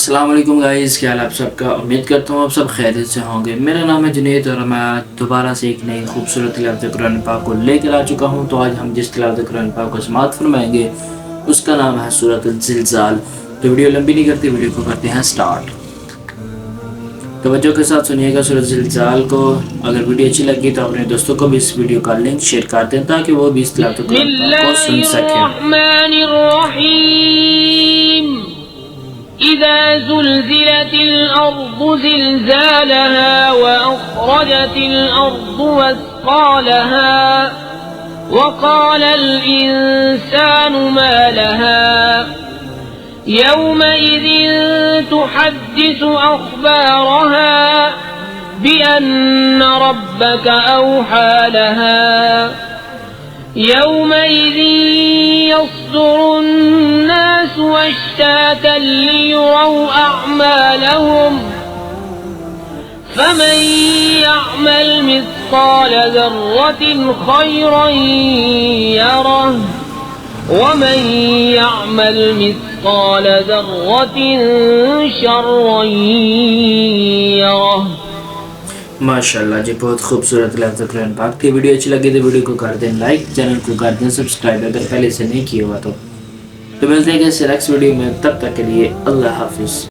अस्सलाम वालेकुम गाइस, क्या हाल आप सबका। उम्मीद करता हूँ आप सब खैरियत से होंगे। मेरा नाम है जुनैद और मैं दोबारा से एक नई खूबसूरत तिलावत कुरान पाक को लेकर आ चुका हूँ। तो आज हम जिस तिलावत कुरान पाक को समाअत फरमाएंगे उसका नाम है सूरतुल ज़िलज़ाल। तो वीडियो लंबी नहीं करते, वीडियो को करते हैं स्टार्ट। तवज्जो के साथ सुनिएगा सूरत ज़िलज़ाल को। अगर वीडियो अच्छी लगी तो अपने दोस्तों को भी इस वीडियो का लिंक शेयर कर दें ताकि वो भी इस तिलावत कुरान पाक को सुन सकें। इज़ा ज़ुल्ज़िलतिल अर्ज़ु ज़िलज़ालहा व अख़रजतिल अर्ज़ु असक़ालहा व क़ालल इंसानु मा लहा यौमइज़िन तुहद्दिसु अख़बारहा बिअन्न रब्बक औहा लहा यौमइज़िन यस्दुरुन नासु अश्तातन लियुरौ अअमालहुम फमन यअमल मिस्क़ाल ज़र्रतिन खैरन यरह वमन यअमल मिस्क़ाल ज़र्रतिन शर्रन यरह। माशाल्लाह जी, बहुत खूबसूरत तिलावत कुरान पाक थी। वीडियो अच्छी लगी तो वीडियो को कर दें लाइक, चैनल को कर दें सब्सक्राइब अगर पहले से नहीं किया हुआ तो मिलते हैं किसी नेक्स्ट वीडियो में। तब तक के लिए अल्लाह हाफिज़।